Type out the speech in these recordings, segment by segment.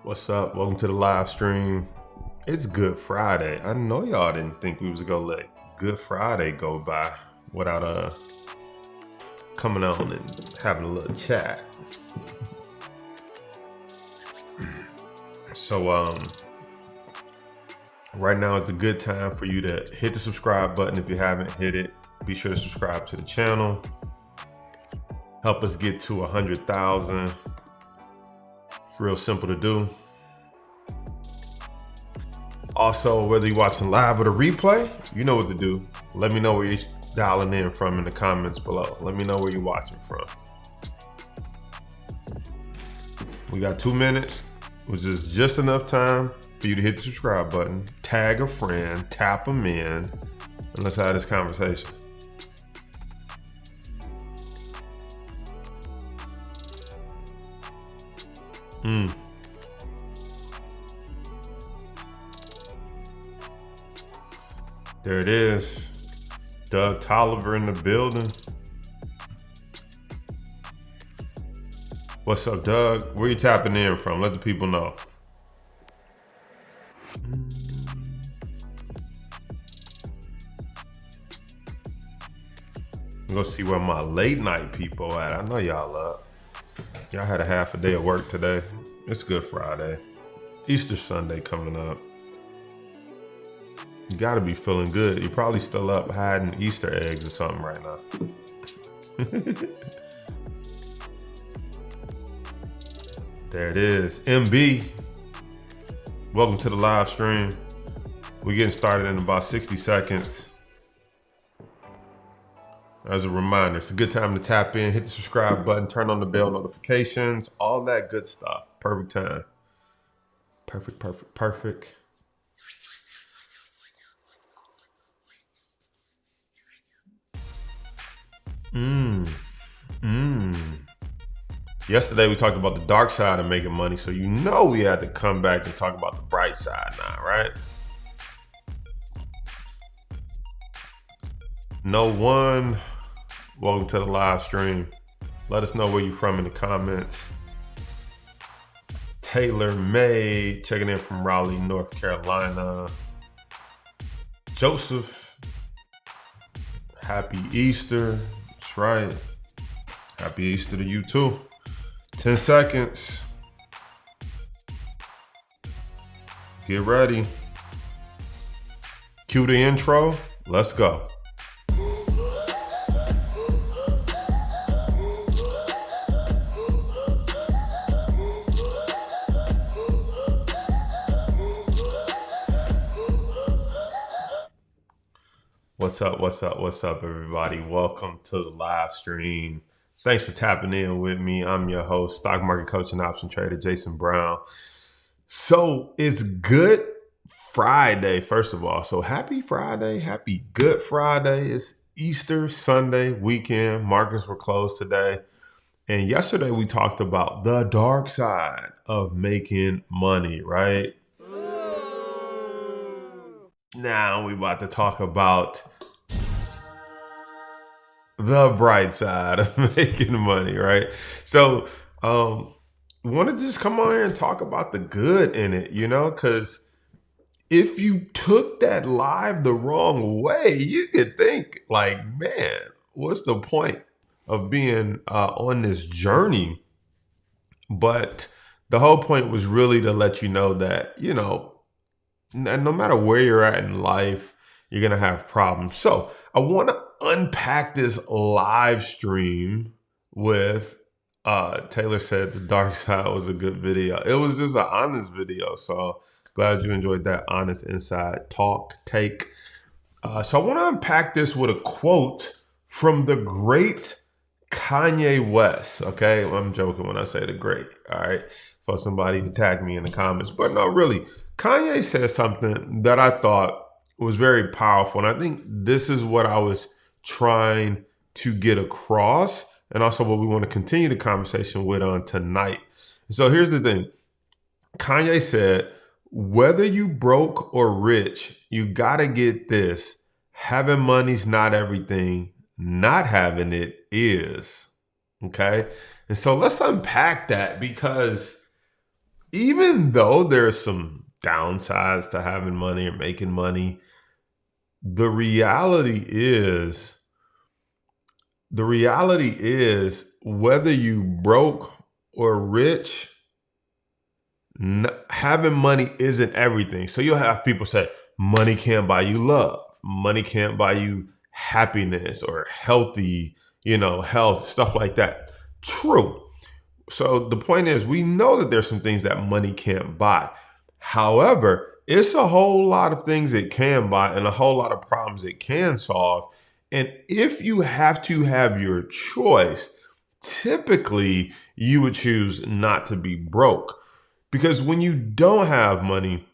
What's up? Welcome to the live stream. It's Good Friday. I know y'all didn't think we was gonna let Good Friday go by without coming on and having a little chat. So right now is a good time for you to hit the subscribe button if you haven't hit it. Be sure to subscribe to the channel. Help us get to 100,000. It's real simple to do. Also, whether you're watching live or the replay, you know what to do. Let me know where you're dialing in from in the comments below. Let me know where you're watching from. We got 2 minutes, which is just enough time for you to hit the subscribe button, tag a friend, tap them in, and let's have this conversation. There it is. Doug Tolliver in the building. What's up, Doug? Where you tapping in from? Let the people know. I'm gonna see where my late night people at. I know y'all up. Y'all had a half a day of work today. It's Good Friday. Easter Sunday coming up. You gotta be feeling good. You're probably still up hiding Easter eggs or something right now. There it is. MB, welcome to the live stream. We're getting started in about 60 seconds. As a reminder, it's a good time to tap in, hit the subscribe button, turn on the bell notifications, all that good stuff. Perfect time. Perfect, perfect, perfect. Yesterday we talked about the dark side of making money, so you know we had to come back and talk about the bright side now, right? No one, welcome to the live stream. Let us know where you're from in the comments. Taylor May, checking in from Raleigh, North Carolina. Joseph, happy Easter. That's right. Happy Easter to you too. 10 seconds. Get ready. Cue the intro. Let's go. What's up, what's up, what's up, everybody? Welcome to the live stream. Thanks for tapping in with me. I'm your host, stock market coach and option trader, Jason Brown. So it's Good Friday, first of all. So happy Friday, happy Good Friday. It's Easter Sunday weekend. Markets were closed today. And yesterday we talked about the dark side of making money, right? Now we about to talk about the bright side of making money, right? So want to just come on here and talk about the good in it, you know, because if you took that live the wrong way, you could think like, man, what's the point of being on this journey? But the whole point was really to let you know that, you know, no matter where you're at in life, you're going to have problems. So I want to unpack this live stream with Taylor said the dark side was a good video. It was just an honest video. So glad you enjoyed that honest inside talk take. So I want to unpack this with a quote from the great Kanye West. Okay, I'm joking when I say the great. All right, for somebody who tagged me in the comments, but no, really. Kanye said something that I thought was very powerful. And I think this is what I was trying to get across, and also what we want to continue the conversation with on tonight. So here's the thing. Kanye said, whether you broke or rich, you got to get this. Having money's not everything. Not having it is. Okay. And so let's unpack that, because even though there's some downsides to having money or making money, the reality is the reality is whether you broke or rich, having money isn't everything. So you'll have people say, money can't buy you love. Money can't buy you happiness or healthy, health, stuff like that. True. So the point is, we know that there's some things that money can't buy. However, it's a whole lot of things it can buy and a whole lot of problems it can solve. And if you have to have your choice, typically you would choose not to be broke. Because when you don't have money,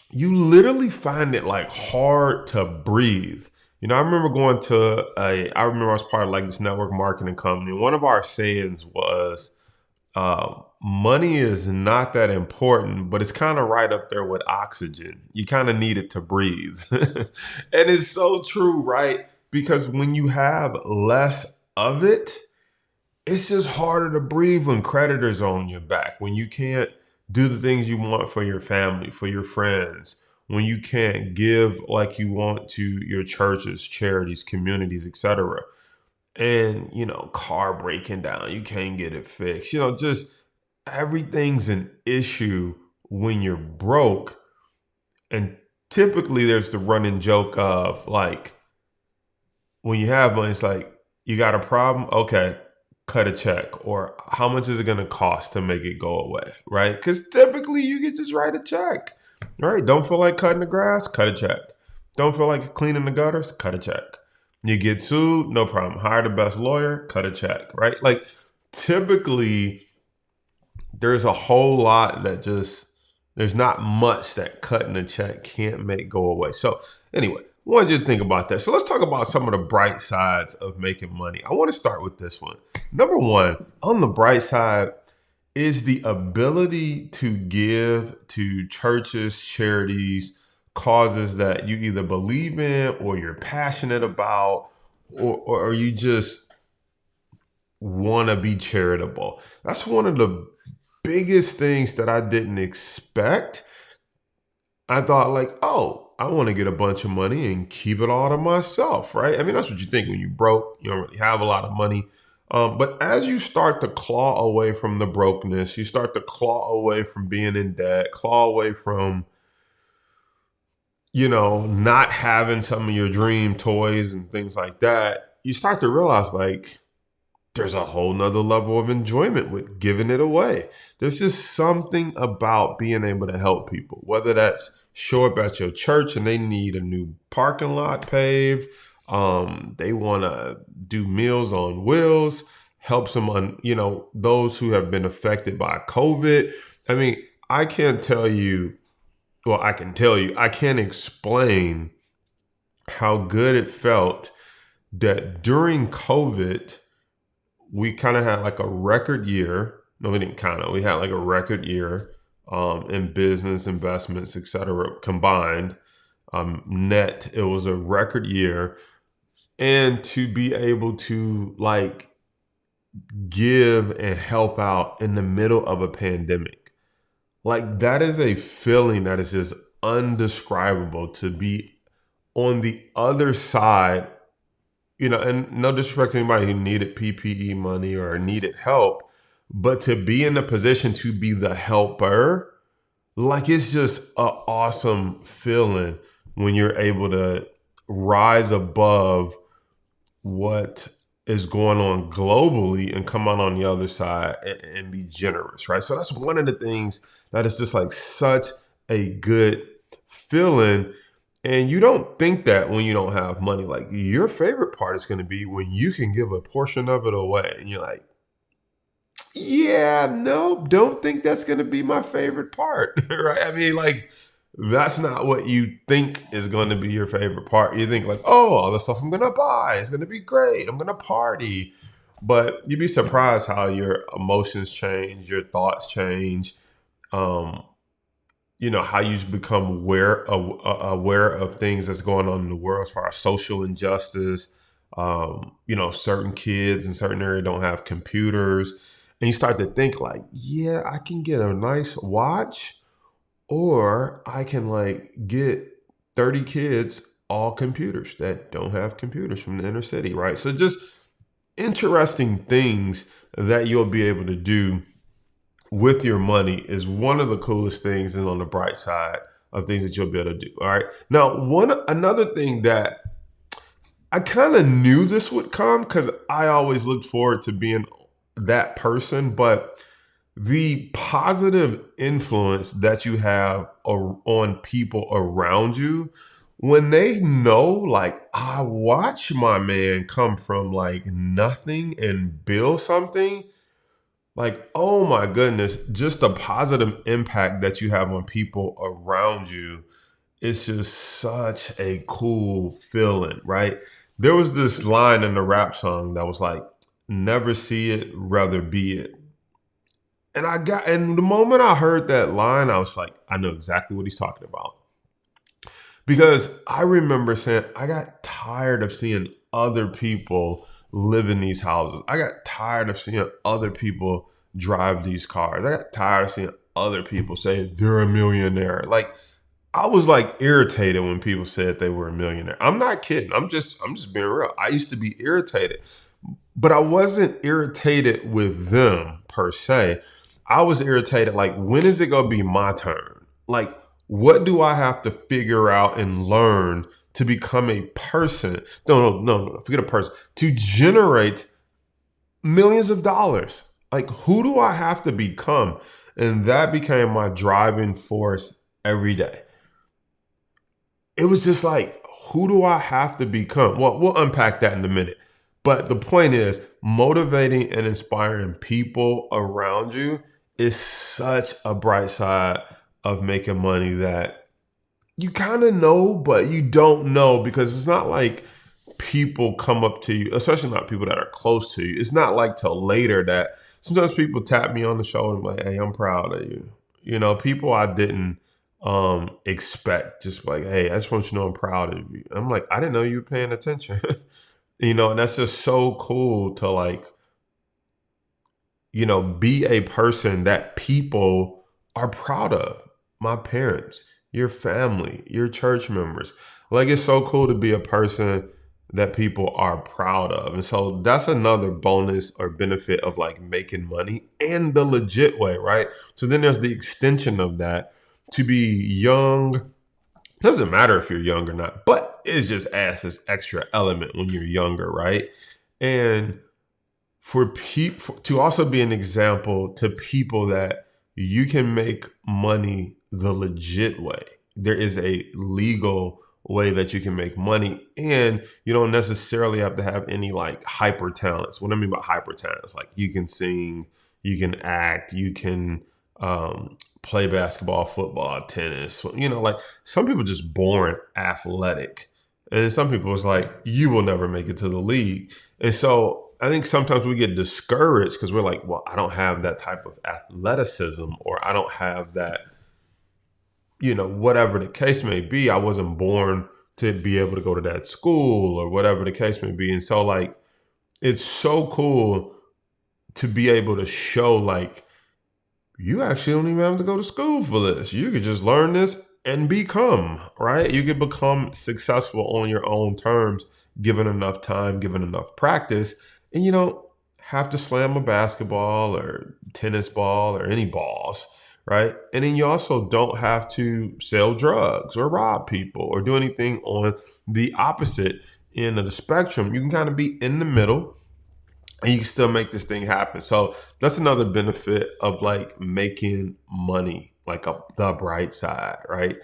you literally find it like hard to breathe. I remember I remember I was part of like this network marketing company. And one of our sayings was, money is not that important, but it's kind of right up there with oxygen. You kind of need it to breathe. And it's so true, right? Because when you have less of it, it's just harder to breathe when creditors are on your back, when you can't do the things you want for your family, for your friends, when you can't give like you want to your churches, charities, communities, etc. And, car breaking down, you can't get it fixed. Just everything's an issue when you're broke. And typically there's the running joke of like, when you have money, it's like, you got a problem? Okay, cut a check. Or how much is it going to cost to make it go away? Right? Because typically you can just write a check. Right? Don't feel like cutting the grass? Cut a check. Don't feel like cleaning the gutters? Cut a check. You get sued? No problem. Hire the best lawyer? Cut a check. Right? Like typically there's a whole lot that there's not much that cutting a check can't make go away. So anyway, I wanted you to think about that. So let's talk about some of the bright sides of making money. I want to start with this one. Number one, on the bright side is the ability to give to churches, charities, causes that you either believe in or you're passionate about, or you just want to be charitable. That's one of the biggest things that I didn't expect. I thought like, oh, I want to get a bunch of money and keep it all to myself, right? I mean, that's what you think when you broke. You don't really have a lot of money. But as you start to claw away from the brokenness, you start to claw away from being in debt, claw away from, not having some of your dream toys and things like that, you start to realize like, there's a whole nother level of enjoyment with giving it away. There's just something about being able to help people, whether that's show up at your church and they need a new parking lot paved. They want to do Meals on Wheels, helps them on, those who have been affected by COVID. I mean, I can't tell you, well, I can tell you, I can't explain how good it felt that during COVID, we kind of had like a record year. No, we didn't kind of. We had like a record year in business, investments, et cetera, combined. Net, it was a record year. And to be able to like give and help out in the middle of a pandemic, like that is a feeling that is just undescribable to be on the other side. And no disrespect to anybody who needed PPE money or needed help, but to be in a position to be the helper, like it's just an awesome feeling when you're able to rise above what is going on globally and come out on the other side and be generous, right? So that's one of the things that is just like such a good feeling. And you don't think that when you don't have money. Like your favorite part is going to be when you can give a portion of it away. And you're like, yeah, no, don't think that's going to be my favorite part, right? I mean, like, that's not what you think is going to be your favorite part. You think like, oh, all the stuff I'm going to buy is going to be great. I'm going to party. But you'd be surprised how your emotions change, your thoughts change. Um, how you become aware of things that's going on in the world as far as social injustice. Certain kids in certain areas don't have computers. And you start to think like, yeah, I can get a nice watch, or I can like get 30 kids all computers that don't have computers from the inner city, right? So just interesting things that you'll be able to do with your money is one of the coolest things, and on the bright side of things that you'll be able to do. All right. Now, another thing that I kind of knew this would come, because I always looked forward to being that person, but the positive influence that you have on people around you, when they know, like, I watch my man come from like nothing and build something, like, oh my goodness, just the positive impact that you have on people around you. It's just such a cool feeling, right? There was this line in the rap song that was like, never see it, rather be it. And the moment I heard that line, I was like, I know exactly what he's talking about. Because I remember saying, I got tired of seeing other people live in these houses. I got tired of seeing other people drive these cars. I got tired of seeing other people say they're a millionaire. Like, I was like irritated when people said they were a millionaire. I'm not kidding. I'm just being real. I used to be irritated, but I wasn't irritated with them per se. I was irritated like, when is it gonna be my turn? Like, what do I have to figure out and learn to become a person? No, forget a person. To generate millions of dollars. Like, who do I have to become? And that became my driving force every day. It was just like, who do I have to become? Well, we'll unpack that in a minute. But the point is, motivating and inspiring people around you is such a bright side of making money that you kind of know, but you don't know, because it's not like people come up to you, especially not people that are close to you. It's not like till later that sometimes people tap me on the shoulder and like, hey, I'm proud of you. You know, people I didn't expect, just like, hey, I just want you to know I'm proud of you. I'm like, I didn't know you were paying attention. You know, and that's just so cool to like, be a person that people are proud of. My parents, your family, your church members. Like, it's so cool to be a person that people are proud of. And so that's another bonus or benefit of like making money and the legit way, right? So then there's the extension of that, to be young. Doesn't matter if you're young or not, but it just adds this extra element when you're younger, right? And for people to also be an example to people that you can make money the legit way. There is a legal way that you can make money, and you don't necessarily have to have any like hyper talents. What I mean by hyper talents, like you can sing, you can act, you can play basketball, football, tennis. Like some people just born athletic, and some people it's like you will never make it to the league. And so I think sometimes we get discouraged because we're like, well, I don't have that type of athleticism, or I don't have that, whatever the case may be. I wasn't born to be able to go to that school, or whatever the case may be. And so like, it's so cool to be able to show like, you actually don't even have to go to school for this. You could just learn this and become, right? You could become successful on your own terms, given enough time, given enough practice. And you don't have to slam a basketball or tennis ball or any balls, right? And then you also don't have to sell drugs or rob people or do anything on the opposite end of the spectrum. You can kind of be in the middle, and you can still make this thing happen. So that's another benefit of like making money, like the bright side, right?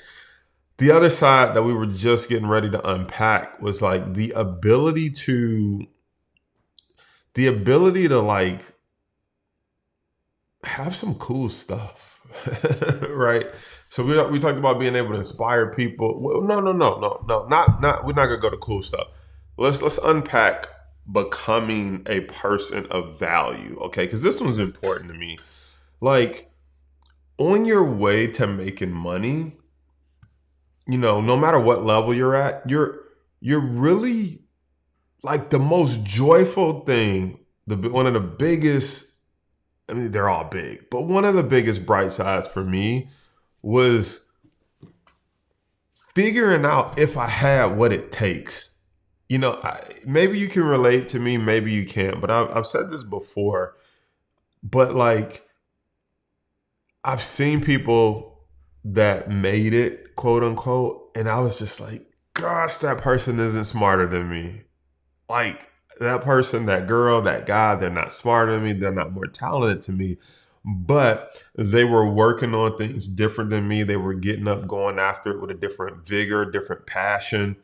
The other side that we were just getting ready to unpack was like the ability to like have some cool stuff, right? So we talked about being able to inspire people. Well, no, not. We're not gonna go to cool stuff. Let's unpack becoming a person of value, okay? Because this one's important to me. Like, on your way to making money, no matter what level you're at, you're really like the most joyful thing. One of the biggest I mean, they're all big, but one of the biggest bright sides for me was figuring out if I had what it takes. Maybe you can relate to me, maybe you can't, but I've said this before, but like, I've seen people that made it, quote unquote, and I was just like, gosh, that person isn't smarter than me. Like, that person, that girl, that guy, they're not smarter than me, they're not more talented to me, but they were working on things different than me. They were getting up, going after it with a different vigor, different passion.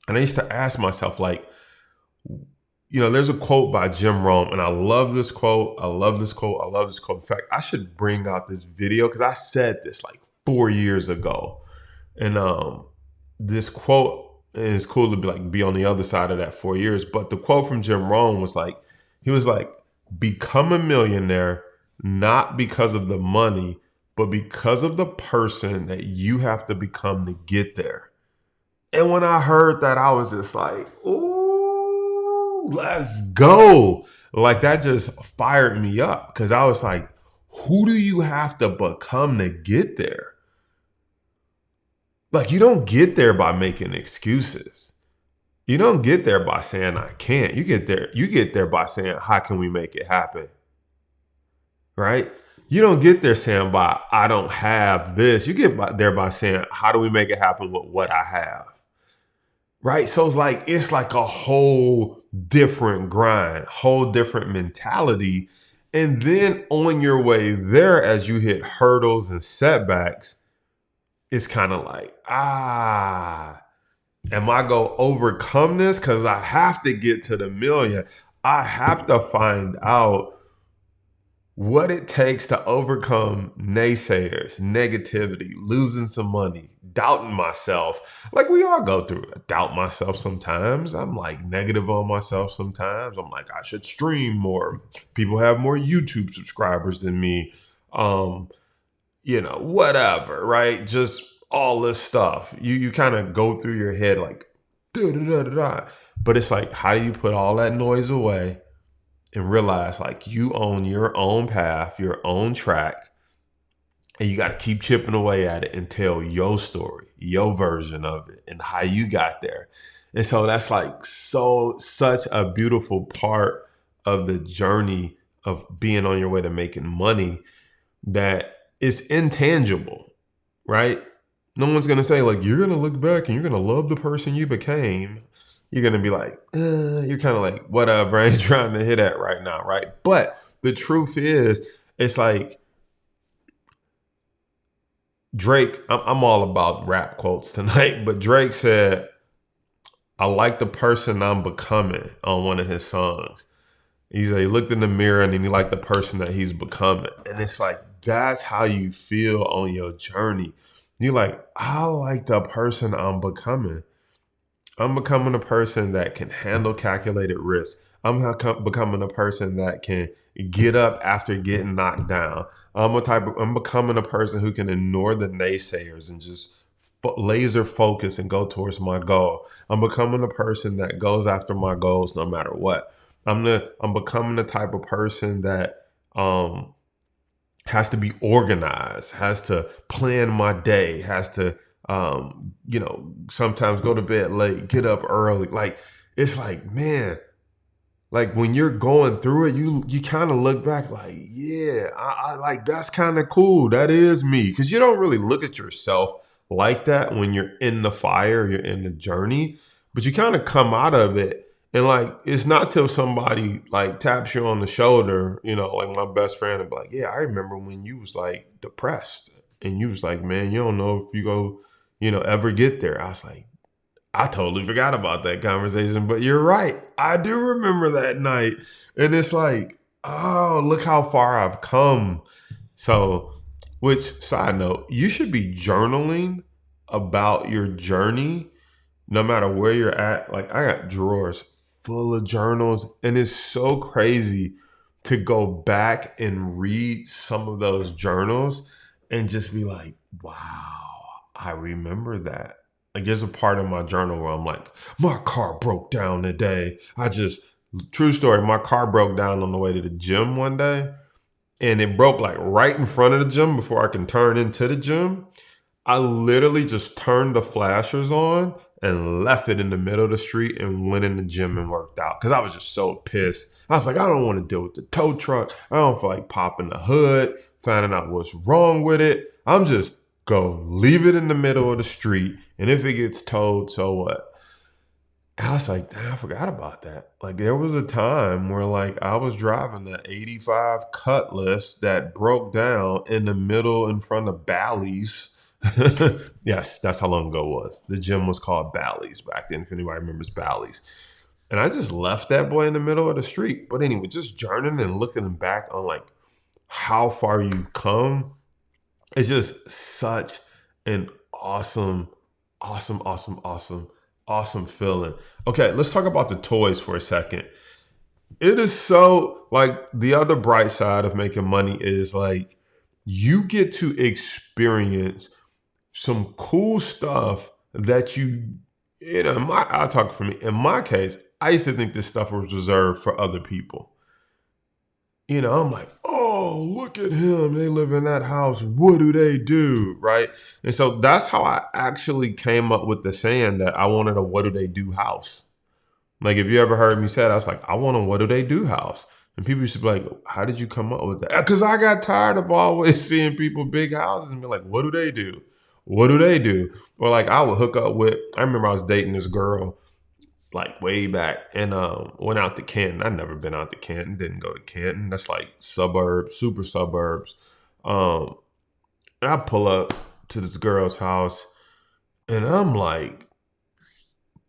And I used to ask myself, like, there's a quote by Jim Rohn, and I love this quote. I love this quote. I love this quote. In fact, I should bring out this video because I said this like 4 years ago. And this quote, and it's cool to be on the other side of that 4 years. But the quote from Jim Rohn was like, he was like, become a millionaire, not because of the money, but because of the person that you have to become to get there. And when I heard that, I was just like, ooh, let's go. Like, that just fired me up because I was like, who do you have to become to get there? Like, you don't get there by making excuses. You don't get there by saying I can't. You get there by saying, how can we make it happen? Right? You don't get there saying by I don't have this. You get there by saying, how do we make it happen with what I have? Right? So it's like a whole different grind, whole different mentality. And then on your way there, as you hit hurdles and setbacks, it's kind of like, am I going to overcome this? Because I have to get to the million. I have to find out what it takes to overcome naysayers, negativity, losing some money, doubting myself. Like, we all go through it. Doubt myself sometimes. I'm like negative on myself sometimes. I'm like, I should stream more. People have more YouTube subscribers than me. Whatever, right? Just all this stuff. You kind of go through your head like, da da da da da. But it's like, how do you put all that noise away and realize like you own your own path, your own track, and you got to keep chipping away at it and tell your story, your version of it, and how you got there. And so that's like such a beautiful part of the journey of being on your way to making money, that it's intangible, right? No one's going to say like, you're going to look back and you're going to love the person you became. You're going to be like, you're kind of like, whatever, I ain't trying to hit that right now, right? But the truth is, it's like Drake, I'm all about rap quotes tonight, but Drake said, I like the person I'm becoming on one of his songs. He said he looked in the mirror and then he liked the person that he's becoming. And it's like, that's how you feel on your journey. You're like, I like the person I'm becoming. I'm becoming a person that can handle calculated risk. I'm becoming a person that can get up after getting knocked down. I'm becoming a person who can ignore the naysayers and just laser focus and go towards my goal. I'm becoming a person that goes after my goals no matter what. I'm becoming the type of person that has to be organized, has to plan my day, has to sometimes go to bed late, get up early. Like, it's like, man, like when you're going through it, you kind of look back like, yeah, I like, that's kind of cool. That is me. Cause you don't really look at yourself like that when you're in the fire, you're in the journey, but you kind of come out of it. And like, it's not till somebody like taps you on the shoulder, like my best friend would be like, yeah, I remember when you was like depressed and you was like, man, you don't know if you go, ever get there. I was like, I totally forgot about that conversation, but you're right. I do remember that night. And it's like, oh, look how far I've come. So, which, side note, you should be journaling about your journey no matter where you're at. Like, I got drawers full of journals, and it's so crazy to go back and read some of those journals and just be like, wow, I remember that. Like, there's a part of my journal where I'm like, my car broke down today. True story, my car broke down on the way to the gym one day. and it broke like right in front of the gym before I can turn into the gym. I literally just turned the flashers on and left it in the middle of the street and went in the gym and worked out because I was just so pissed. I was like, I don't want to deal with the tow truck. I don't feel like popping the hood, finding out what's wrong with it. I'm just go leave it in the middle of the street. And if it gets towed, so what? I was like, damn, I forgot about that. Like there was a time where like I was driving the 85 Cutlass that broke down in the middle in front of Bally's. Yes, that's how long ago it was. The gym was called Bally's back then, if anybody remembers Bally's. And I just left that boy in the middle of the street. But anyway, just journeying and looking back on like how far you've come, it's just such an awesome, awesome, awesome, awesome, awesome feeling. Okay, let's talk about the toys for a second. It is so like the other bright side of making money is like you get to experience some cool stuff that I'll talk for me. In my case, I used to think this stuff was reserved for other people. I'm like, oh, look at him. They live in that house. What do they do? Right. And so that's how I actually came up with the saying that I wanted a what do they do house. Like, if you ever heard me say that, I was like, I want a what do they do house. And people used to be like, how did you come up with that? Because I got tired of always seeing people big houses and be like, what do they do? What do they do? Or like I would hook up with, I remember I was dating this girl like way back and went out to Canton. I'd never been out to Canton, didn't go to Canton. That's like suburbs, super suburbs. Um, and I pull up to this girl's house and I'm like,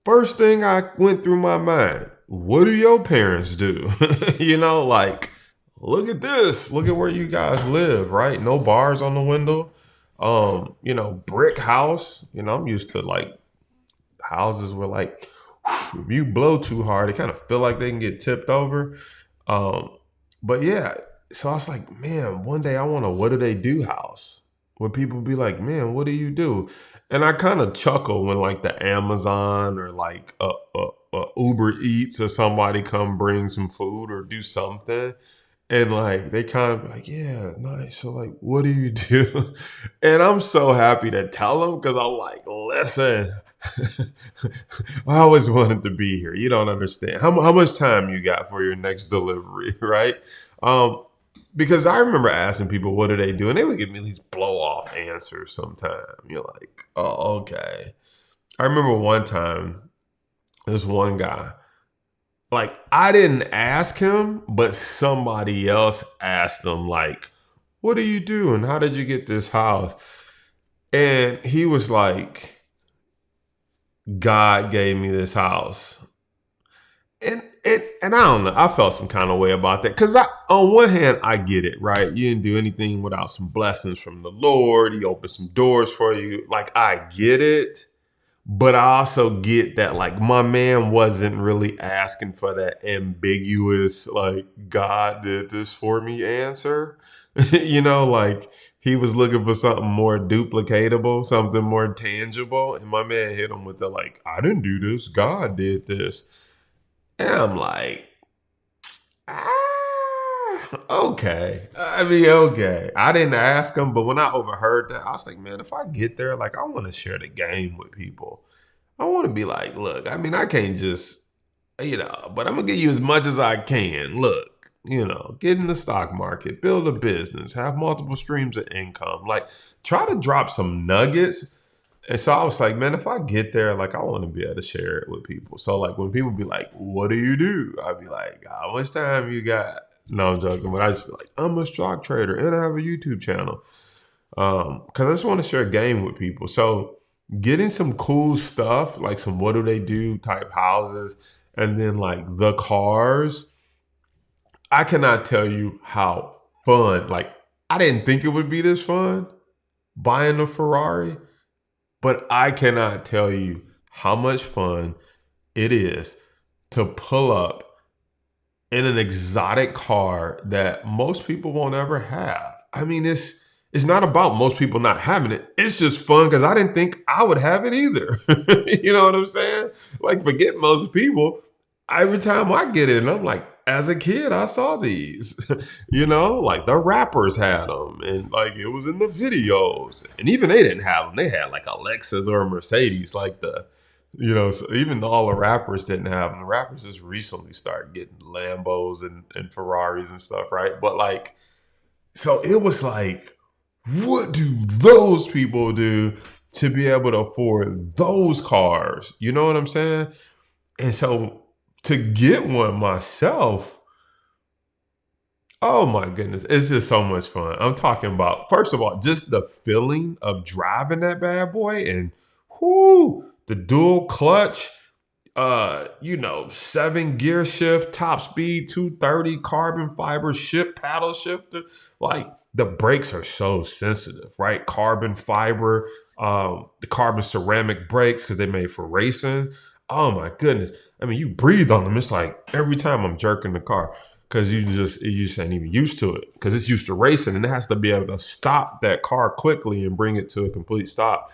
first thing I went through my mind, what do your parents do? Like, look at this. Look at where you guys live, right? No bars on the window. Brick house. I'm used to like houses where like if you blow too hard, they kind of feel like they can get tipped over. Um, but yeah, so I was like, man, one day I want a what do they do house where people be like, man, what do you do? And I kind of chuckle when like the Amazon or like Uber Eats or somebody come bring some food or do something. And like they kind of be like, yeah, nice. So like, what do you do? And I'm so happy to tell them because I'm like, listen, I always wanted to be here. You don't understand how much time you got for your next delivery, right? Um, because I remember asking people, what do they do? And they would give me these blow off answers sometimes. You're like, oh, okay. I remember one time, this one guy, like I didn't ask him, but somebody else asked him, like, what do you do? And how did you get this house? And he was like, God gave me this house. And I don't know. I felt some kind of way about that. Cause on one hand, I get it, right? You didn't do anything without some blessings from the Lord. He opened some doors for you. Like I get it. But I also get that like my man wasn't really asking for that ambiguous, like God did this for me answer. Like he was looking for something more duplicatable, something more tangible. And my man hit him with the like, I didn't do this, God did this. And I'm like, okay. I mean, okay. I didn't ask him, but when I overheard that, I was like, man, if I get there, like I want to share the game with people. I want to be like, look, I mean, I can't just, but I'm going to give you as much as I can. Look, get in the stock market, build a business, have multiple streams of income. Like, try to drop some nuggets. And so I was like, man, if I get there, like, I want to be able to share it with people. So, like, when people be like, what do you do? I'd be like, how much time you got? No, I'm joking. But I just be like, I'm a stock trader and I have a YouTube channel. Because I just want to share a game with people. So, getting some cool stuff, like some what do they do type houses, and then like the cars, I cannot tell you how fun. Like, I didn't think it would be this fun buying a Ferrari, but I cannot tell you how much fun it is to pull up in an exotic car that most people won't ever have. I mean, it's not about most people not having it. It's just fun because I didn't think I would have it either. You know what I'm saying? Like, forget most people. Every time I get it, and I'm like, as a kid, I saw these. You know, like the rappers had them, and like it was in the videos. And even they didn't have them; they had like a Lexus or a Mercedes. Like so even all the rappers didn't have them. The rappers just recently started getting Lambos and Ferraris and stuff, right? But like, so it was like, what do those people do to be able to afford those cars? You know what I'm saying? And so to get one myself, oh my goodness, it's just so much fun. I'm talking about, first of all, just the feeling of driving that bad boy and the dual clutch, 7 gear shift, top speed, 230, carbon fiber paddle shifter. Like the brakes are so sensitive, right? Carbon fiber, the carbon ceramic brakes because they made for racing. Oh my goodness. I mean, you breathe on them. It's like every time I'm jerking the car because you just ain't even used to it because it's used to racing and it has to be able to stop that car quickly and bring it to a complete stop.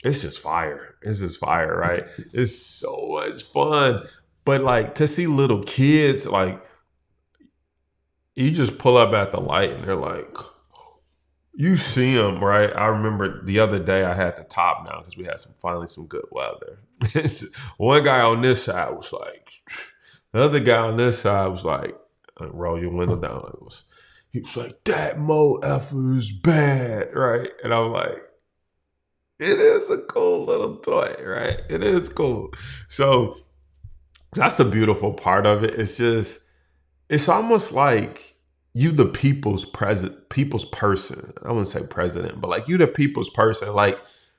It's just fire. It's just fire, right? It's so much fun. But like to see little kids, like you just pull up at the light and they're like, you see them, right? I remember the other day I had the top down because we had finally some good weather. One guy on this side was like, the other guy on this side was like, roll your window down. He was like, that mo effer is bad, right? And I'm like, it is a cool little toy, right? It is cool. So that's the beautiful part of it. It's almost like you the people's person. I wouldn't say president, but like you the people's person. Like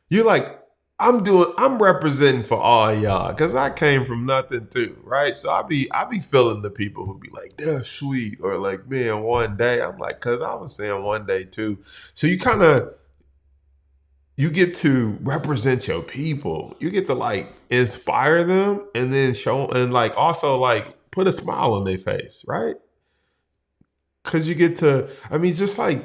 you like I'm representing for all y'all because I came from nothing too, right? So I be feeling the people who be like, they're sweet, or like, man, one day. I'm like, cause I was saying one day too. So you get to represent your people. You get to like inspire them and then show and like also like put a smile on their face, right? Cause you get to, I mean, just like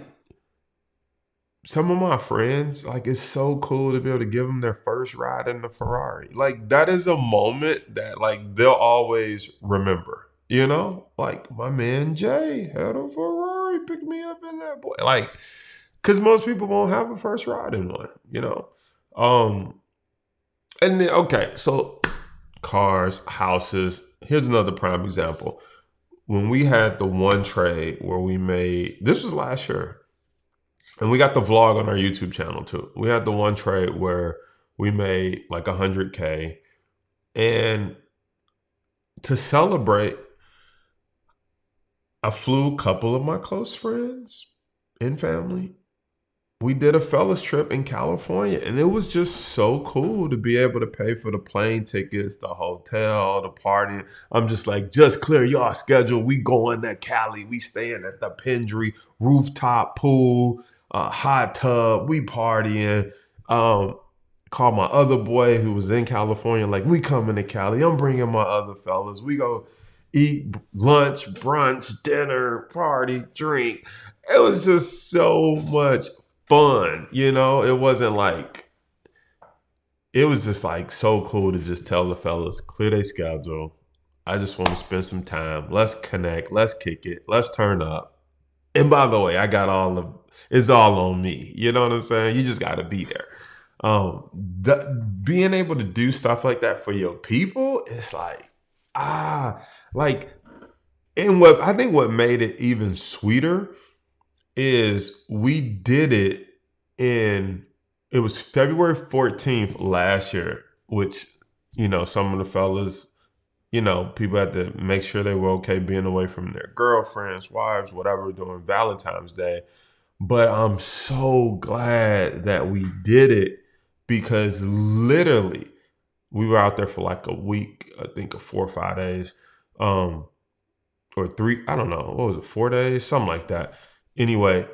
some of my friends, like it's so cool to be able to give them their first ride in the Ferrari. Like that is a moment that like they'll always remember. You know, like my man Jay had a Ferrari, picked me up in that boy. Like, cause most people won't have a first ride in one. Um, and then okay, so cars, houses. Here's another prime example. When we had the one trade where we made, this was last year, and we got the vlog on our YouTube channel too. We had the one trade where we made like 100K, and to celebrate, I flew a couple of my close friends and family. We did a fellas trip in California, and it was just so cool to be able to pay for the plane tickets, the hotel, the party. I'm just like, just clear y'all schedule. We going to Cali. We staying at the Pendry rooftop pool, hot tub. We partying. Um, Called my other boy who was in California. Like, we coming to Cali. I'm bringing my other fellas. We go eat lunch, brunch, dinner, party, drink. It was just so much fun. It was just like so cool to just tell the fellas, clear their schedule. I just want to spend some time. Let's connect. Let's kick it. Let's turn up. And by the way, it's all on me. You know what I'm saying? You just got to be there. Being able to do stuff like that for your people, it's like, ah, like, and what I think what made it even sweeter is we did it it was February 14th last year, which, some of the fellas, people had to make sure they were okay being away from their girlfriends, wives, whatever, during Valentine's Day. But I'm so glad that we did it because literally we were out there for like a week, I think, of 4 or 5 days, or three, I don't know, what was it, 4 days, something like that. Anyway,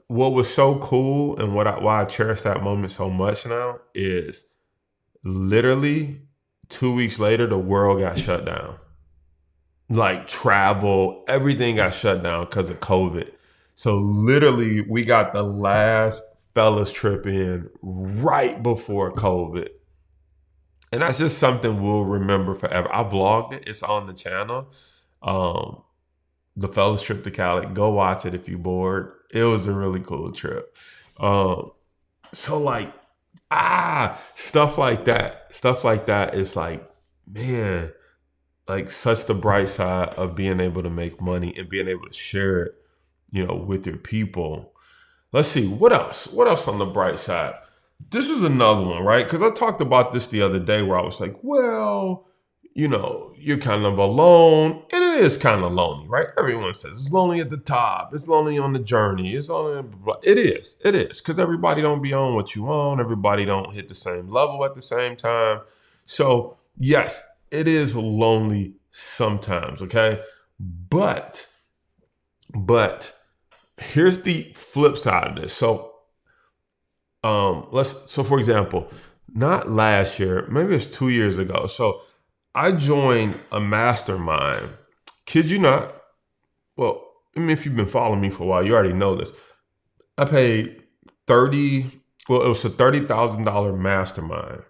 what was so cool and why I cherish that moment so much now is literally 2 weeks later, the world got shut down. Like travel, everything got shut down because of COVID. So literally, we got the last fellas trip in right before COVID. And that's just something we'll remember forever. I vlogged it. It's on the channel. Um, the fellowship to Cali. Go watch it if you bored. It was a really cool trip. Um, so like stuff like that. Stuff like that is like, man, like such the bright side of being able to make money and being able to share it, with your people. Let's see, what else? What else on the bright side? This is another one, right? Because I talked about this the other day where I was like, well, you're kind of alone. And it is kind of lonely, right? Everyone says it's lonely at the top. It's lonely on the journey. It's lonely. It is. It is. Because everybody don't be on what you own. Everybody don't hit the same level at the same time. So, yes, it is lonely sometimes, okay? But here's the flip side of this. So for example, not last year, maybe it's 2 years ago. So I joined a mastermind. Kid you not. Well, I mean, if you've been following me for a while, you already know this. I paid 30, well, it was a $30,000 mastermind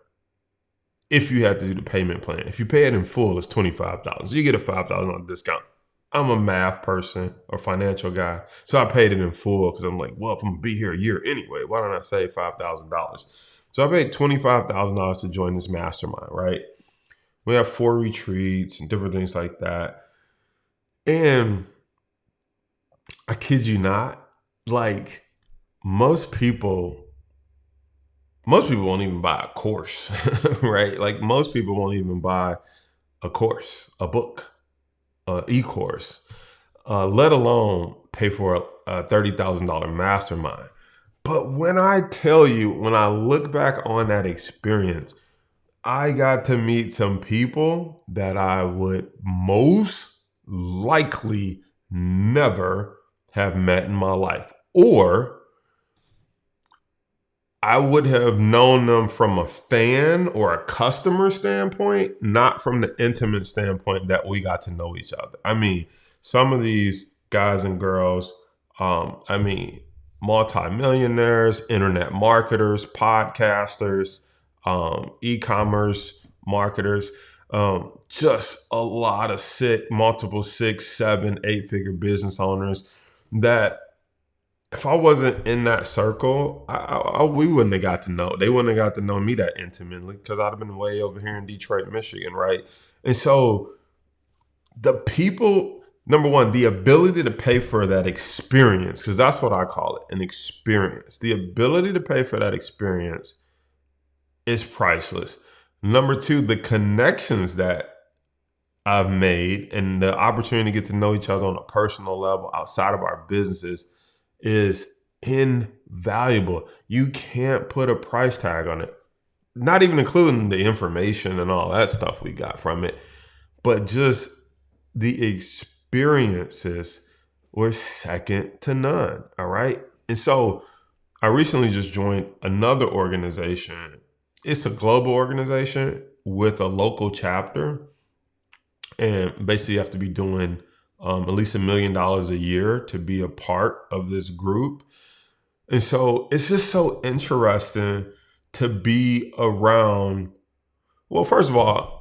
if you had to do the payment plan. If you pay it in full, it's $25,000. So you get a $5,000 discount. I'm a math person or financial guy. So I paid it in full because I'm like, well, if I'm going to be here a year anyway, why don't I save $5,000? So I paid $25,000 to join this mastermind, right? We have 4 retreats and different things like that. And I kid you not, like most people won't even buy a course, right? Like most people won't even buy a course, a book, an e-course, let alone pay for a $30,000 mastermind. But when I tell you, when I look back on that experience, I got to meet some people that I would most likely never have met in my life. Or I would have known them from a fan or a customer standpoint, not from the intimate standpoint that we got to know each other. I mean, some of these guys and girls, multimillionaires, internet marketers, podcasters, e-commerce marketers, just a lot of multiple 6, 7, 8-figure business owners that if I wasn't in that circle, we wouldn't have got to know. They wouldn't have got to know me that intimately because I'd have been way over here in Detroit, Michigan, right? And so the people, number one, the ability to pay for that experience, because that's what I call it, an experience. The ability to pay for that experience is priceless. Number two, the connections that I've made and the opportunity to get to know each other on a personal level outside of our businesses is invaluable. You can't put a price tag on it, not even including the information and all that stuff we got from it, but just the experiences were second to none. All right. And so I recently just joined another organization. It's a global organization with a local chapter. And basically you have to be doing at least $1 million a year to be a part of this group. And so it's just so interesting to be around. Well, first of all,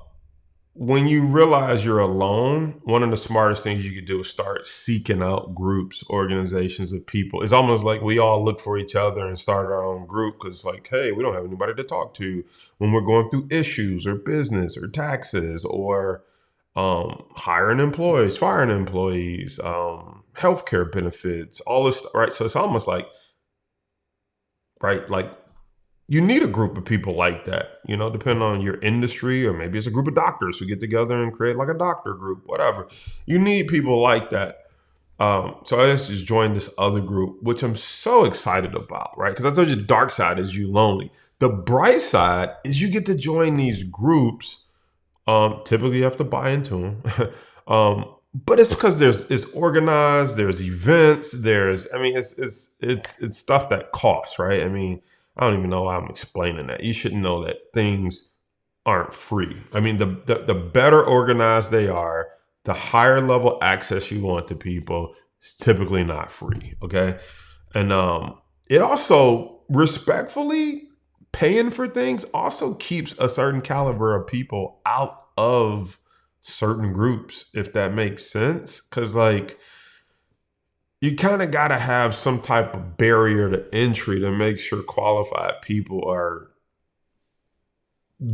when you realize you're alone, one of the smartest things you could do is start seeking out groups, organizations of people. It's almost like we all look for each other and start our own group because it's like, hey, we don't have anybody to talk to when we're going through issues or business or taxes or hiring employees, firing employees, healthcare benefits, all this, right? So it's almost like, right, like you need a group of people like that, depending on your industry, or maybe it's a group of doctors who get together and create like a doctor group, whatever. You need people like that. So I just joined this other group, which I'm so excited about, right? Because I told you the dark side is you lonely. The bright side is you get to join these groups. Typically you have to buy into them. But it's because it's organized, there's events, it's stuff that costs, right? I mean, I don't even know why I'm explaining that. You should know that things aren't free. I mean, the better organized they are, the higher level access you want to people, is typically not free. Okay. And it also respectfully paying for things also keeps a certain caliber of people out of certain groups, if that makes sense. Cause like you kind of got to have some type of barrier to entry to make sure qualified people are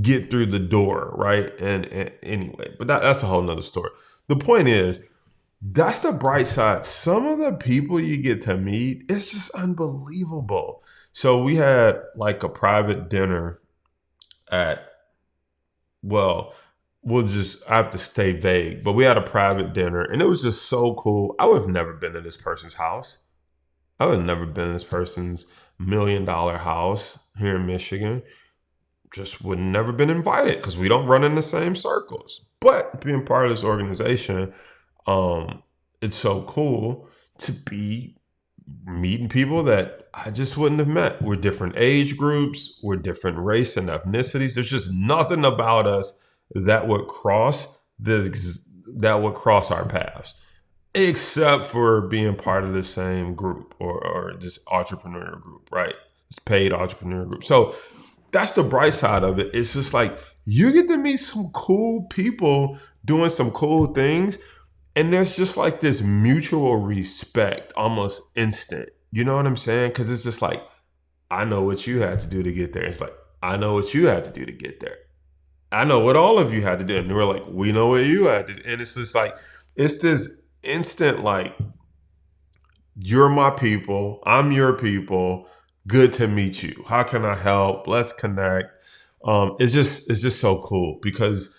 get through the door, right? And anyway, but that's a whole nother story. The point is, that's the bright side. Some of the people you get to meet, it's just unbelievable. So we had like a private dinner at, well, I have to stay vague, but we had a private dinner and it was just so cool. I would have never been to this person's house. I would have never been in this person's $1 million house here in Michigan. Just would never been invited because we don't run in the same circles. But being part of this organization, um, it's so cool to be meeting people that I just wouldn't have met. We're different age groups, we're different race and ethnicities. There's just nothing about us that would cross that would cross our paths, except for being part of the same group or this entrepreneurial group, right? It's paid entrepreneur group. So that's the bright side of it. It's just like you get to meet some cool people doing some cool things. And there's just like this mutual respect, almost instant. You know what I'm saying? Because it's just like, I know what you had to do to get there. It's like, I know what you had to do to get there. I know what all of you had to do. And we're like, we know what you had to do. And it's just like, it's this instant, like, you're my people. I'm your people. Good to meet you. How can I help? Let's connect. It's just so cool because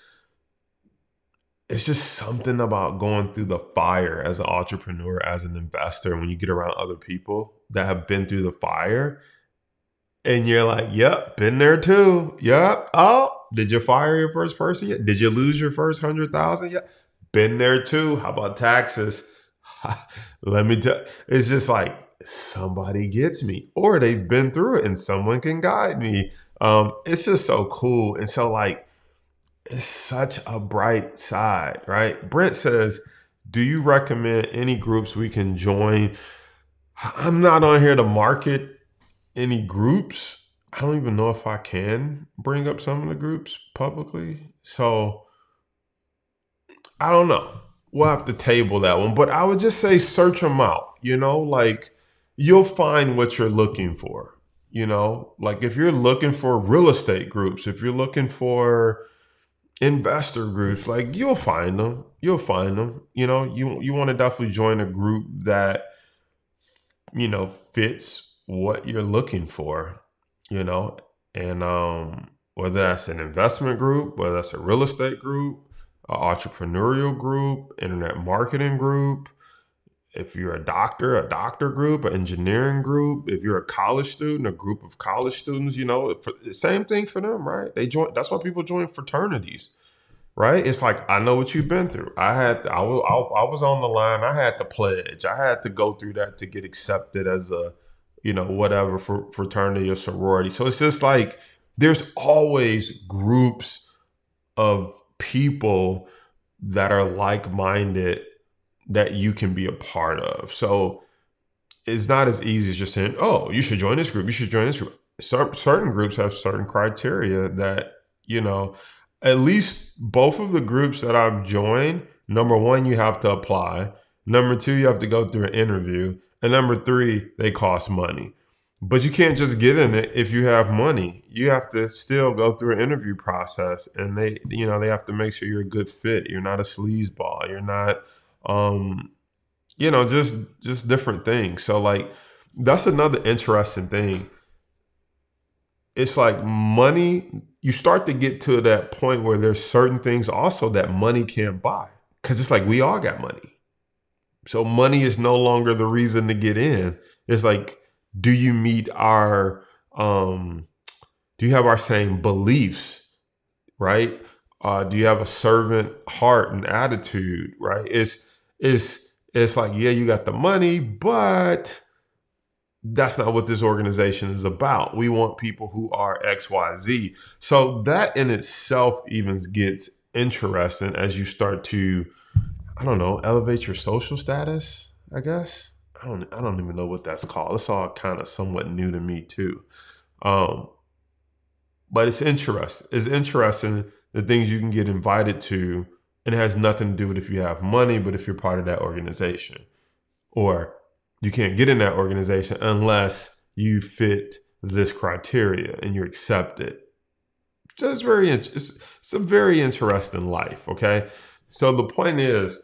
it's just something about going through the fire as an entrepreneur, as an investor, when you get around other people that have been through the fire and you're like, yep, been there too. Yep. Oh, did you fire your first person yet? Did you lose your first 100,000 yet? Been there too. How about taxes? Let me tell. It's just like somebody gets me, or they've been through it, and someone can guide me. It's just so cool, and so like it's such a bright side, right? Brent says, "Do you recommend any groups we can join?" I'm not on here to market any groups. I don't even know if I can bring up some of the groups publicly. So I don't know. We'll have to table that one. But I would just say search them out. Like you'll find what you're looking for. Like if you're looking for real estate groups, if you're looking for investor groups, like you'll find them. You'll find them. You want to definitely join a group that fits what you're looking for. You know, and whether that's an investment group, whether that's a real estate group, an entrepreneurial group, internet marketing group. If you're a doctor group, an engineering group. If you're a college student, a group of college students, same thing for them, right? They join. That's why people join fraternities, right? It's like I know what you've been through. I was on the line. I had to pledge. I had to go through that to get accepted as a, whatever for fraternity or sorority. So it's just like there's always groups of people that are like-minded that you can be a part of. So it's not as easy as just saying, "Oh, you should join this group. You should join this group." Certain groups have certain criteria that, at least both of the groups that I've joined, number one, you have to apply. Number two, you have to go through an interview. And number three, they cost money. But you can't just get in it if you have money. You have to still go through an interview process, and they have to make sure you're a good fit. You're not a sleazeball. You're not, um, just different things. So like, that's another interesting thing. It's like money. You start to get to that point where there's certain things also that money can't buy, because it's like we all got money. So money is no longer the reason to get in. It's like, do you meet our do you have our same beliefs, right? Do you have a servant heart and attitude, right? It's like, yeah, you got the money, but that's not what this organization is about. We want people who are XYZ. So that in itself even gets interesting as you start to, I don't know, elevate your social status, I guess. I don't even know what that's called. It's all kind of somewhat new to me too. Um, but it's interesting. It's interesting the things you can get invited to And it has nothing to do with if you have money, but if you're part of that organization. Or you can't get in that organization unless you fit this criteria and you're accepted. Just it's a very interesting life. Okay, so the point is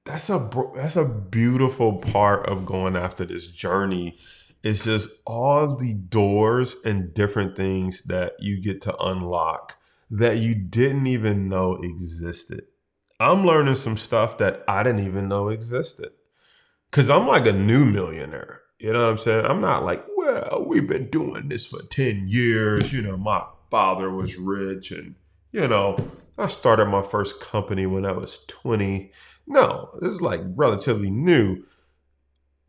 that's a beautiful part of going after this journey. It's just all the doors and different things that you get to unlock that you didn't even know existed. I'm learning some stuff that I didn't even know existed. Cause I'm like a new millionaire. You know what I'm saying? I'm not like, well, we've been doing this for 10 years. You know, my father was rich and, you know, I started my first company when I was 20. No, this is like relatively new.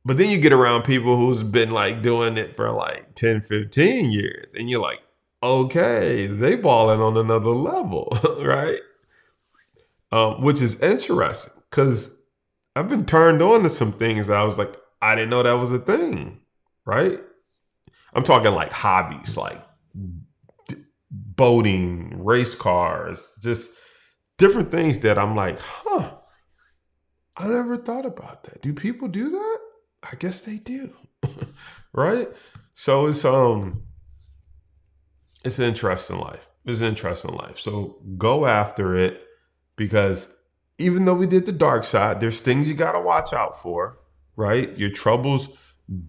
But then you get around people who's been like doing it for like 10, 15 years. And you're like, okay, they balling on another level, right? Which is interesting because I've been turned on to some things that I was like, I didn't know that was a thing, right? I'm talking like hobbies, like boating, race cars, just different things that I'm like, huh, I never thought about that. Do people do that? I guess they do. Right? So it's an interesting life. It's an interesting life. So go after it because even though we did the dark side, there's things you got to watch out for, right? Your troubles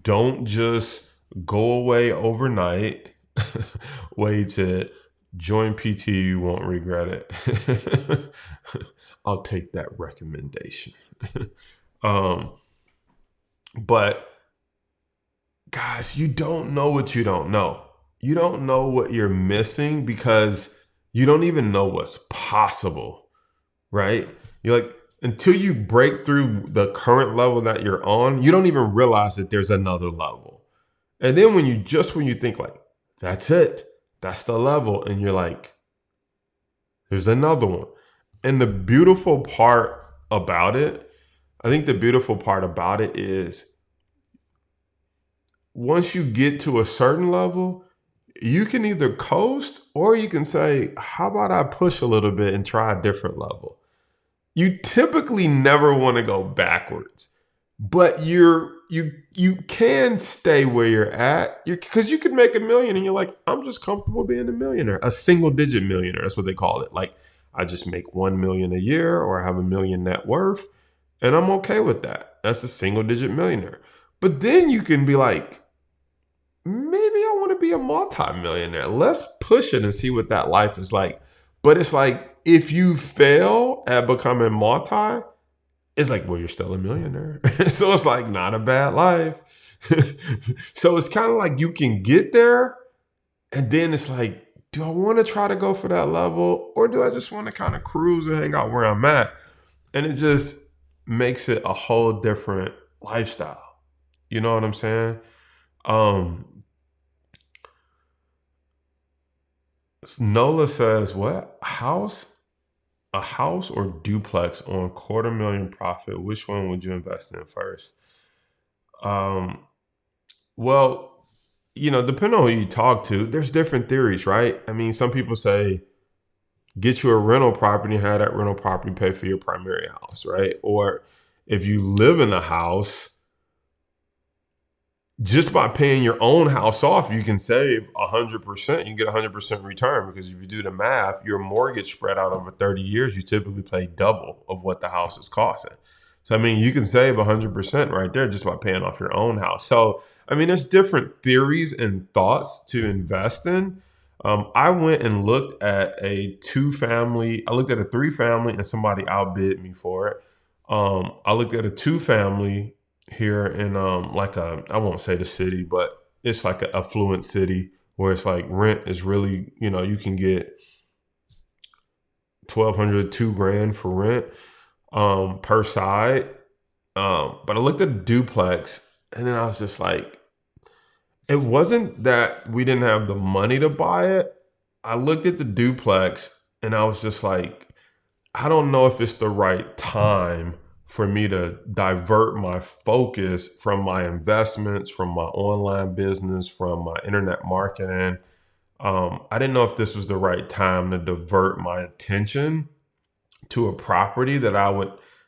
don't just go away overnight. Way to join PT, you won't regret it. I'll take that recommendation. um, but guys, you don't know what you don't know. You don't know what you're missing because you don't even know what's possible, right? You're like, until you break through the current level that you're on, you don't even realize that there's another level. And then when you think like, that's it, that's the level, and you're like, there's another one. And the beautiful part about it, I think the beautiful part about it is once you get to a certain level, you can either coast or you can say, how about I push a little bit and try a different level? You typically never want to go backwards, but you can stay where you're at because you could make a million and you're like, I'm just comfortable being a millionaire, a single digit millionaire. That's what they call it. Like I just make 1 million a year or I have a million net worth and I'm okay with that. That's a single digit millionaire. But then you can be like, maybe I want to be a multi-millionaire. Let's push it and see what that life is like. But it's like, if you fail at becoming multi, it's like, well, you're still a millionaire. So it's like not a bad life. So it's kind of like you can get there. And then it's like, do I want to try to go for that level? Or do I just want to kind of cruise and hang out where I'm at? And it just makes it a whole different lifestyle. You know what I'm saying? Um, Nola says, what house? A house or duplex on 250,000 profit? Which one would you invest in first? Um, well, depending on who you talk to, there's different theories, right? I mean, some people say get you a rental property and have that rental property pay for your primary house, right? Or if you live in a house, just by paying your own house off, you can save 100%. You can get 100% return because if you do the math, your mortgage spread out over 30 years, you typically pay double of what the house is costing. So, I mean, you can save 100% right there just by paying off your own house. So, I mean, there's different theories and thoughts to invest in. I went and looked at a 2-family. I looked at a 3-family and somebody outbid me for it. I looked at a 2-family here in like I won't say the city, but it's like an affluent city where it's like rent is really, you can get 1,200, $2,000 for rent per side. But I looked at a duplex and then I was just like, it wasn't that we didn't have the money to buy it. I looked at the duplex and I was just like, I don't know if it's the right time for me to divert my focus from my investments, from my online business, from my internet marketing. I didn't know if this was the right time to divert my attention to a property that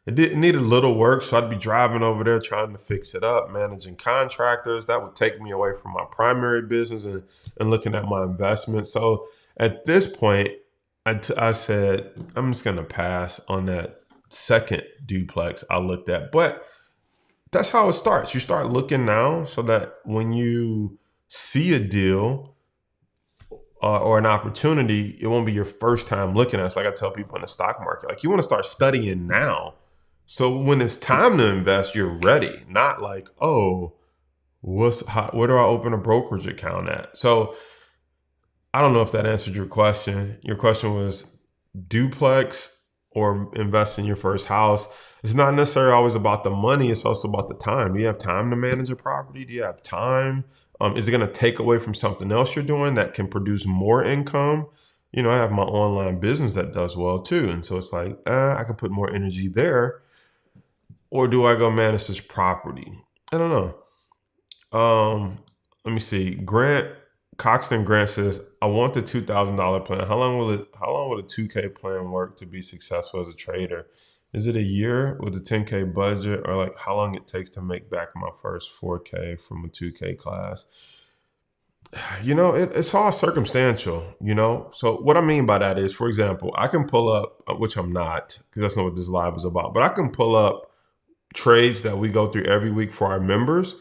it needed little work. So I'd be driving over there trying to fix it up, managing contractors. That would take me away from my primary business and looking at my investment. So at this point, I said, I'm just going to pass on that second duplex I looked at. But that's how it starts. You start looking now so that when you see a deal, or an opportunity, it won't be your first time looking at it. It's like I tell people in the stock market, like you want to start studying now. So when it's time to invest, you're ready. Not like, oh, where do I open a brokerage account at? So I don't know if that answered your question. Your question was duplex or invest in your first house. It's not necessarily always about the money. It's also about the time. Do you have time to manage a property? Do you have time? Is it going to take away from something else you're doing that can produce more income? You know, I have my online business that does well too. And so it's like, I could put more energy there. Or do I go manage this property? I don't know. Let me see. Grant says, I want the $2,000 plan. How long will a 2K plan work to be successful as a trader? Is it a year with a 10K budget, or like how long it takes to make back my first 4K from a 2K class? You know, it's all circumstantial, you know? So what I mean by that is, for example, I can pull up, which I'm not, because that's not what this live is about, but I can pull up trades that we go through every week for our members.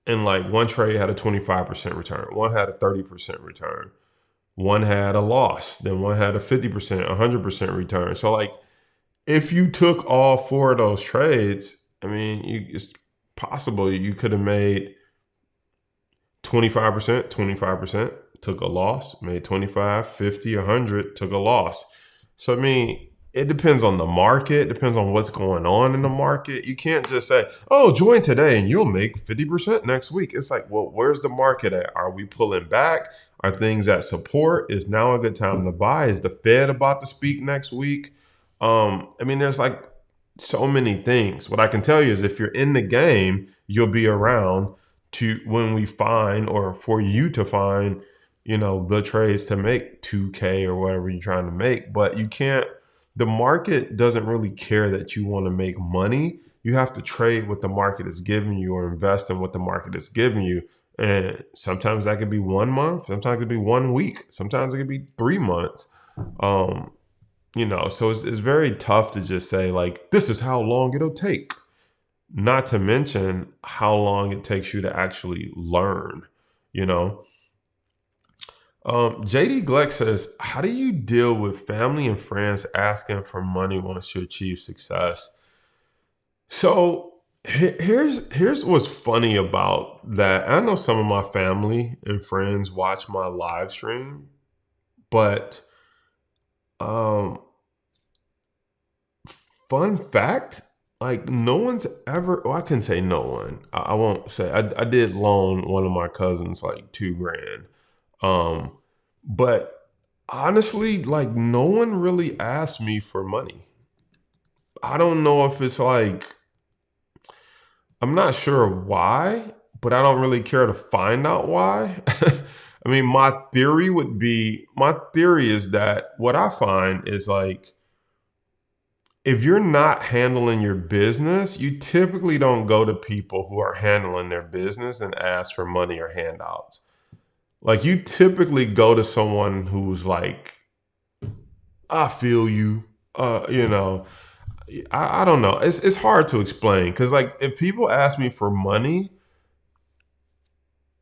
And like one trade had a 25% return, one had a 30% return, one had a loss, then one had a 50%, 100% return. So like if you took all four of those trades, I mean, it's possible you could have made 25%, 25%, took a loss, made 25, 50, 100, took a loss. So, I mean, it depends on the market, depends on what's going on in the market. You can't just say, oh, join today and you'll make 50% next week. It's like, well, where's the market at? Are we pulling back? Are things at support? Is now a good time to buy? Is the Fed about to speak next week? I mean, there's like so many things. What I can tell you is if you're in the game, you'll be around to when we find, or for you to find, you know, the trades to make 2K or whatever you're trying to make. But you can't, the market doesn't really care that you want to make money. You have to trade what the market is giving you or invest in what the market is giving you. And sometimes that could be 1 month, sometimes it could be 1 week, sometimes it could be 3 months. Um, you know, so it's very tough to just say like, this is how long it'll take. Not to mention how long it takes you to actually learn, you know. JD Gleck says, how do you deal with family and friends asking for money once you achieve success? So here's what's funny about that. I know some of my family and friends watch my live stream, but um, fun fact, like no one's ever, well, I can say no one. I won't say, I did loan one of my cousins like 2 grand. Um, but honestly, like no one really asked me for money. I don't know if it's like, I'm not sure why, but I don't really care to find out why. I mean, my theory is that what I find is like, if you're not handling your business, you typically don't go to people who are handling their business and ask for money or handouts. Like you typically go to someone who's like, I feel you. You know, I don't know. It's hard to explain because like if people ask me for money,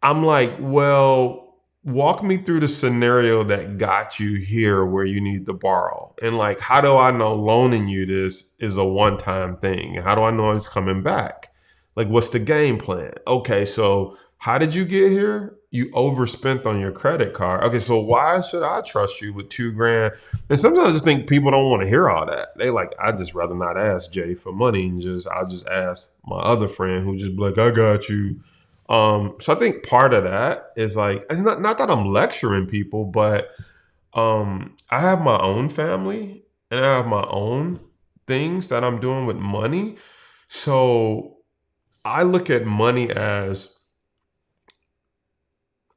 I'm like, well, walk me through the scenario that got you here where you need to borrow. And like, how do I know loaning you this is a one-time thing? How do I know it's coming back? Like, what's the game plan? Okay, so how did you get here? You overspent on your credit card. Okay, so why should I trust you with 2 grand? And sometimes I just think people don't want to hear all that. They like, I just rather not ask Jay for money and I'll just ask my other friend who just be like, I got you. So I think part of that is like, it's not that I'm lecturing people, but I have my own family and I have my own things that I'm doing with money. So I look at money as,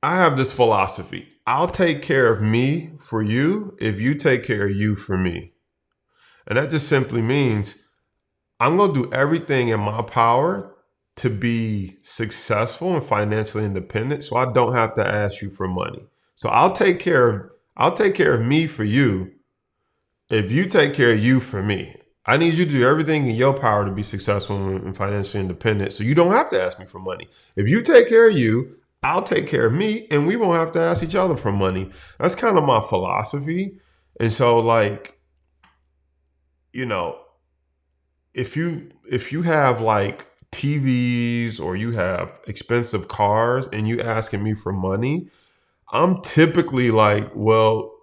I have this philosophy. I'll take care of me for you if you take care of you for me. And that just simply means I'm going to do everything in my power to be successful and financially independent so I don't have to ask you for money. So I'll take care of me for you if you take care of you for me. I need you to do everything in your power to be successful and financially independent so you don't have to ask me for money. If you take care of you, I'll take care of me and we won't have to ask each other for money. That's kind of my philosophy. And so like, you know, if you have like TVs or you have expensive cars and you asking me for money, I'm typically like, well,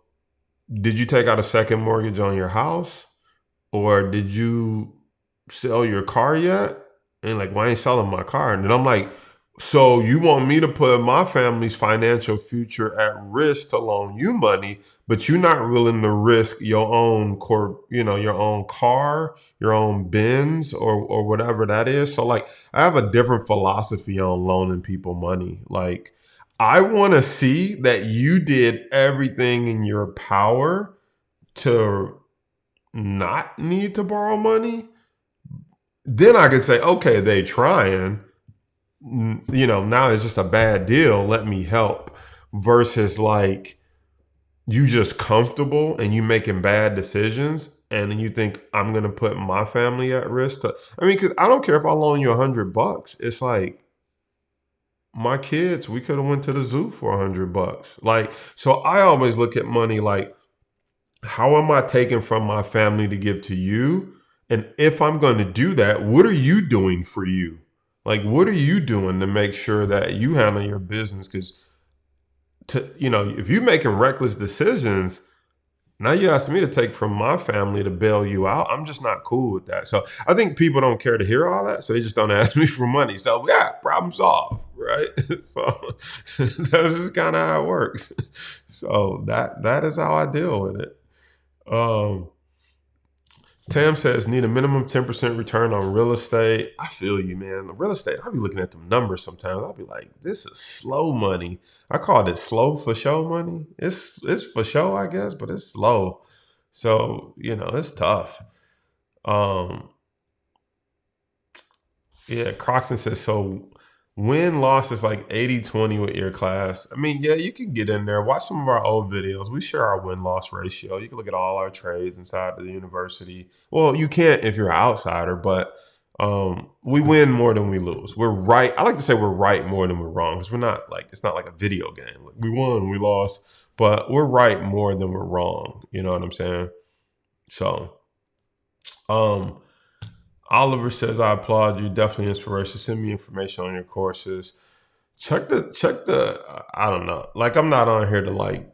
did you take out a second mortgage on your house? Or did you sell your car yet? And like, why ain't selling my car? And then I'm like, so you want me to put my family's financial future at risk to loan you money, but you're not willing to risk your own your own car, your own Benz or whatever that is. So like, I have a different philosophy on loaning people money. Like, I want to see that you did everything in your power to not need to borrow money. Then I could say, okay, they trying. Now it's just a bad deal. Let me help. Versus like you just comfortable and you making bad decisions, and then you think I'm gonna put my family at risk. Because I don't care if I loan you $100. It's like my kids. We could have went to the zoo for $100. Like so, I always look at money like, how am I taking from my family to give to you? And if I'm going to do that, what are you doing for you? Like, what are you doing to make sure that you handle your business? Because, if you're making reckless decisions, now you ask me to take from my family to bail you out. I'm just not cool with that. So I think people don't care to hear all that. So they just don't ask me for money. So yeah, problem solved, right? So that's just kind of how it works. So that is how I deal with it. Um, Tam says need a minimum 10% return on real estate. I feel you, man. The real estate, I'll be looking at the numbers sometimes. I'll be like, this is slow money. I called it slow for show money. It's for show, I guess, but it's slow. So, it's tough. Um, yeah, Croxton says, so win loss is like 80-20 with your class. I mean, yeah, you can get in there, watch some of our old videos. We share our win loss ratio. You can look at all our trades inside the university. Well, you can't if you're an outsider, but we win more than we lose. We're right. I like to say we're right more than we're wrong because we're not like, it's not like a video game. Like, we won, we lost, but we're right more than we're wrong. You know what I'm saying? So, um, Oliver says, I applaud you. Definitely inspiration. Send me information on your courses. I don't know. Like, I'm not on here to like,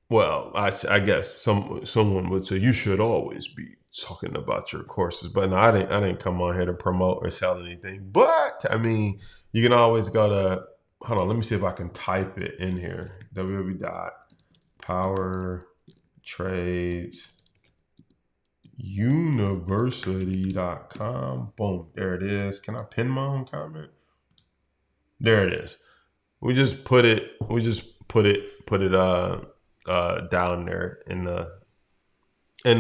well, I guess someone would say you should always be talking about your courses, but no, I didn't come on here to promote or sell anything. But I mean, you can always go to, hold on, let me see if I can type it in here. www.powertradesuniversity.com. Boom, there it is. Can I pin my own comment? There it is. We just put it down there in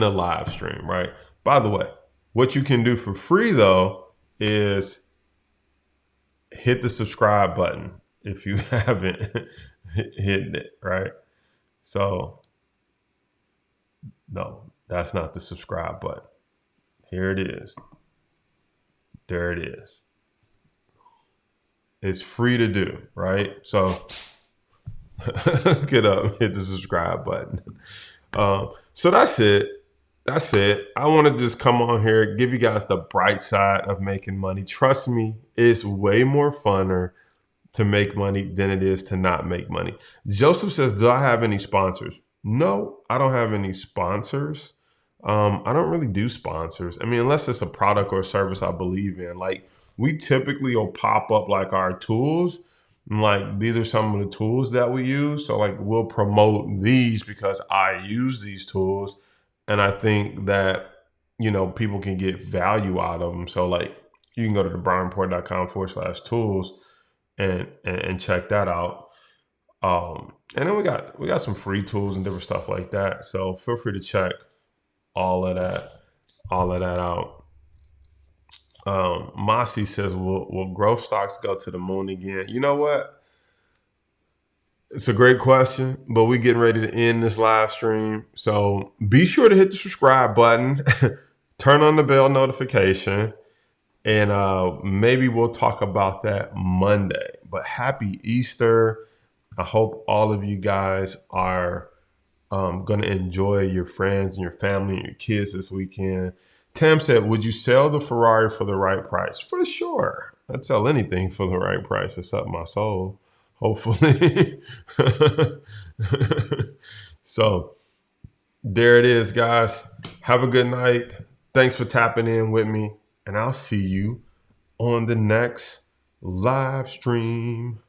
the live stream, right? By the way, what you can do for free though is hit the subscribe button if you haven't hit it, right? So no, that's not the subscribe button. Here it is. There it is. It's free to do, right? So get up, hit the subscribe button. So that's it. That's it. I want to just come on here, give you guys the bright side of making money. Trust me, it's way more funner to make money than it is to not make money. Joseph says, do I have any sponsors? No, I don't have any sponsors. I don't really do sponsors. I mean, unless it's a product or service I believe in. Like, we typically will pop up like our tools. Like, these are some of the tools that we use. So like, we'll promote these because I use these tools. And I think that, people can get value out of them. So like, you can go to thebrianport.com/tools and check that out. And then we got some free tools and different stuff like that. So feel free to check all of that all of that out. Mossy says, will growth stocks go to the moon again? You know what? It's a great question, but we're getting ready to end this live stream. So be sure to hit the subscribe button, turn on the bell notification, and maybe we'll talk about that Monday. But happy Easter. I hope all of you guys are going to enjoy your friends and your family and your kids this weekend. Tam said, would you sell the Ferrari for the right price? For sure. I'd sell anything for the right price except my soul, hopefully. So there it is, guys. Have a good night. Thanks for tapping in with me. And I'll see you on the next live stream.